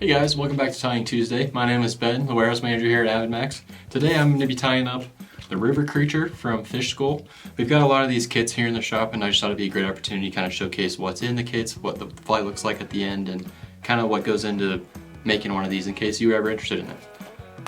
Hey guys, welcome back to Tying Tuesday. My name is Ben, the warehouse manager here at AvidMax. Today I'm going to be tying up the river creature from Fish School. We've got a lot of these kits here in the shop and I just thought it'd be a great opportunity to kind of showcase what's in the kits, what the fly looks like at the end, and kind of what goes into making one of these in case you were ever interested in it.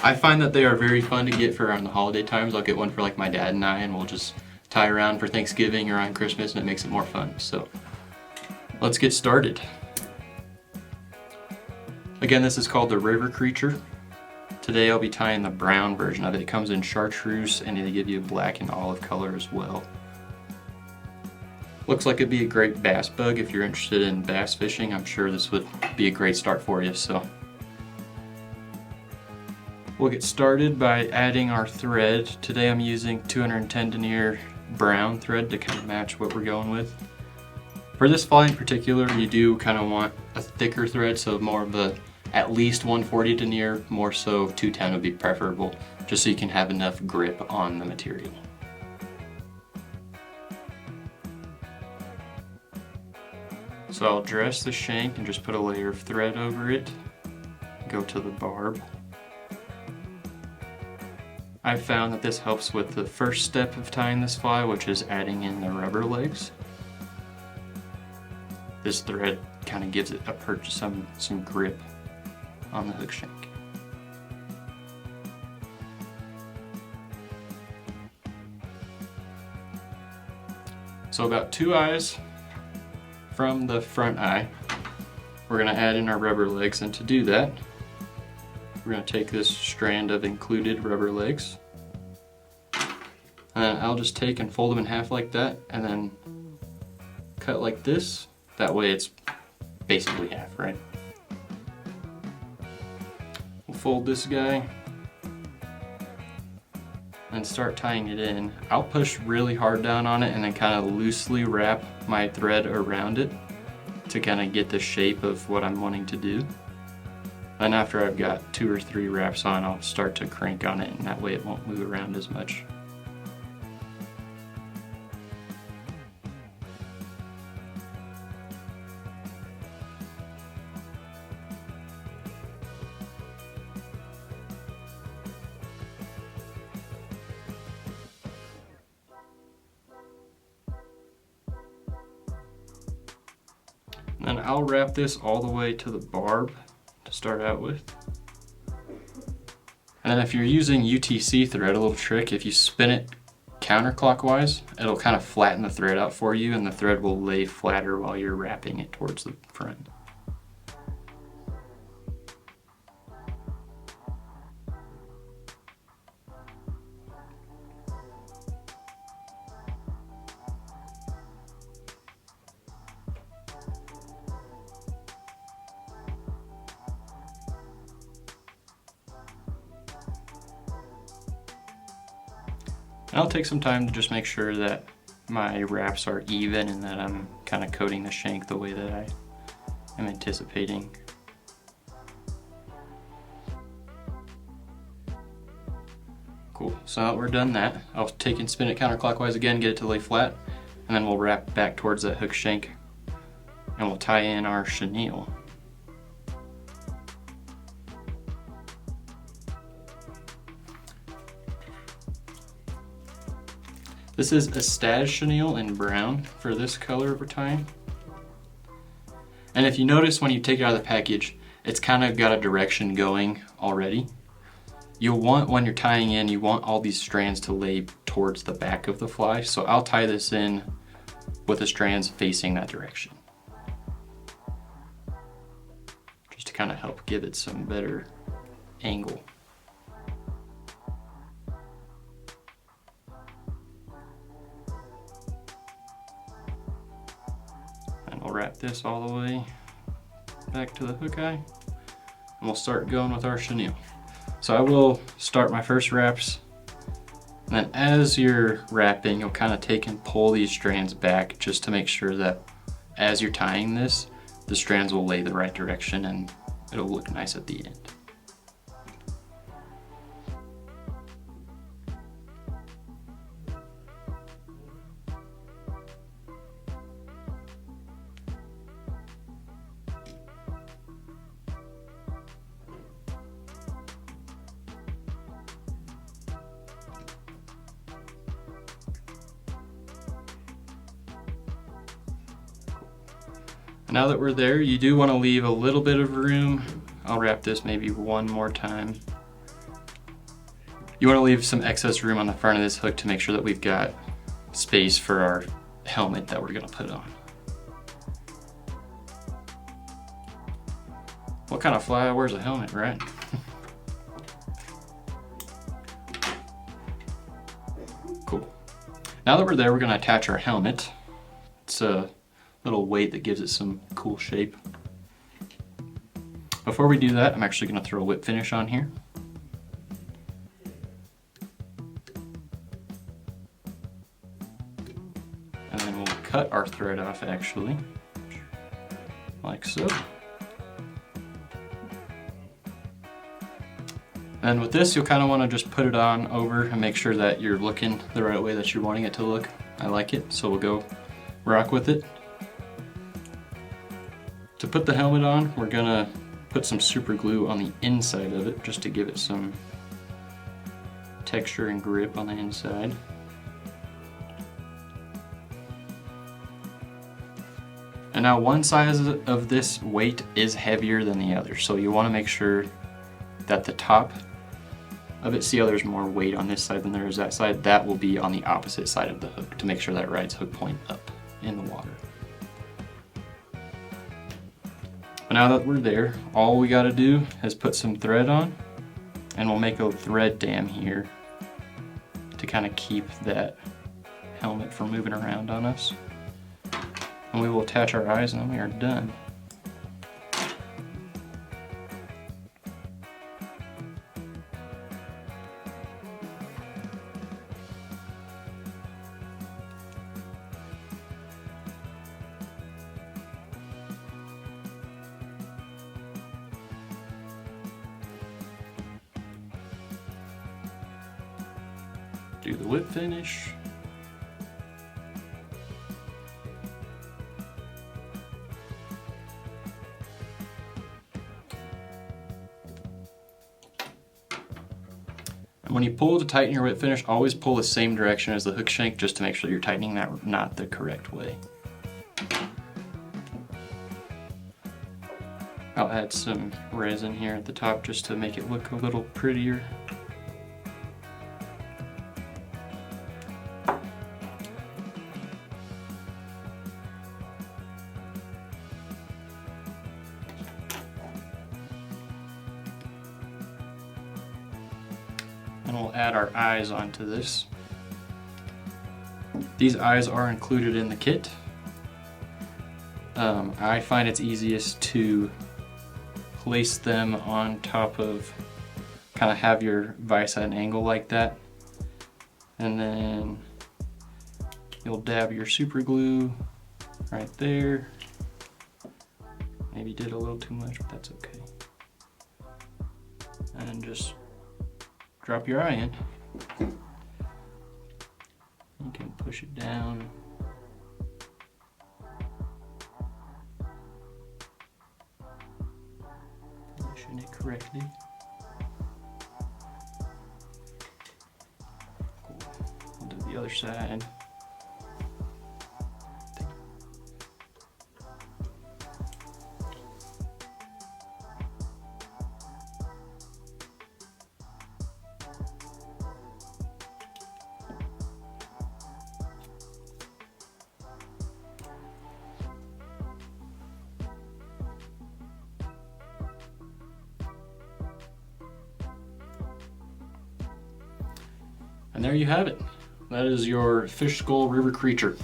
I find that they are very fun to get for around the holiday times. I'll get one for like my dad and I, and we'll just tie around for Thanksgiving or on Christmas, and it makes it more fun. So let's get started. Again, this is called the river creature. Today I'll be tying the brown version of it. It comes in chartreuse and they give you a black and olive color as well. Looks like it'd be a great bass bug if you're interested in bass fishing. I'm sure this would be a great start for you. So we'll get started by adding our thread. Today I'm using 210 denier brown thread to kind of match what we're going with. For this fly in particular, you do kind of want a thicker thread, so more of a at least 140 denier, more so 210 would be preferable, just so you can have enough grip on the material. So I'll dress the shank and just put a layer of thread over it, go to the barb. I've found that this helps with the first step of tying this fly, which is adding in the rubber legs. This thread kind of gives it some grip on the hook shank. So about 2 eyes from the front eye, we're going to add in our rubber legs, and to do that, we're going to take this strand of included rubber legs, and then I'll just take and fold them in half like that, and then cut like this. That way it's basically half, right? We'll fold this guy and start tying it in. I'll push really hard down on it and then kind of loosely wrap my thread around it to kind of get the shape of what I'm wanting to do. And after I've got 2 or 3 wraps on, I'll start to crank on it, and that way it won't move around as much. And I'll wrap this all the way to the barb to start out with. And then if you're using UTC thread, a little trick, if you spin it counterclockwise, it'll kind of flatten the thread out for you, and the thread will lay flatter while you're wrapping it towards the front. And I'll take some time to just make sure that my wraps are even and that I'm kind of coating the shank the way that I am anticipating. Cool, so now that we're done that, I'll take and spin it counterclockwise again, get it to lay flat, and then we'll wrap back towards that hook shank and we'll tie in our chenille. This is a stag chenille in brown for this color over time. And if you notice when you take it out of the package, it's kind of got a direction going already. You'll want, when you're tying in, you want all these strands to lay towards the back of the fly. So I'll tie this in with the strands facing that direction, just to kind of help give it some better angle. I'll wrap this all the way back to the hook eye, and we'll start going with our chenille. So I will start my first wraps, and then as you're wrapping, you'll kind of take and pull these strands back just to make sure that as you're tying this, the strands will lay the right direction and it'll look nice at the end. Now that we're there, you do want to leave a little bit of room. I'll wrap this maybe one more time. You want to leave some excess room on the front of this hook to make sure that we've got space for our helmet that we're going to put on. What kind of fly wears a helmet, right? Cool. Now that we're there, we're going to attach our helmet. It's a little weight that gives it some cool shape. Before we do that, I'm actually going to throw a whip finish on here. And then we'll cut our thread off actually, like so. And with this, you'll kind of want to just put it on over and make sure that you're looking the right way that you're wanting it to look. I like it, so we'll go rock with it. To put the helmet on, we're gonna put some super glue on the inside of it just to give it some texture and grip on the inside. And now one side of this weight is heavier than the other, so you want to make sure that the top of it, see how there's more weight on this side than there is that side, that will be on the opposite side of the hook to make sure that rides hook point up in the water. But now that we're there, all we got to do is put some thread on, and we'll make a thread dam here to kind of keep that helmet from moving around on us. And we will attach our eyes and then we are done. Do the whip finish. And when you pull to tighten your whip finish, always pull the same direction as the hook shank just to make sure you're tightening that knot the correct way. I'll add some resin here at the top just to make it look a little prettier. And we'll add our eyes onto this. These eyes are included in the kit. I find it's easiest to place them on top of, kind of have your vise at an angle like that. And then you'll dab your super glue right there. Maybe did a little too much, but that's okay. And just drop your eye in. You can push it down. Position it correctly. Cool. We'll do the other side. And there you have it. That is your fish skull river creature.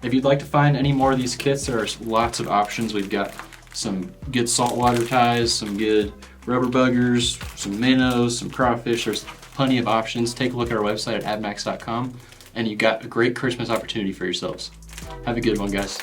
If you'd like to find any more of these kits, there are lots of options. We've got some good saltwater ties, some good rubber buggers, some minnows, some crawfish. There's plenty of options. Take a look at our website at AvidMax.com, and you've got a great Christmas opportunity for yourselves. Have a good one, guys.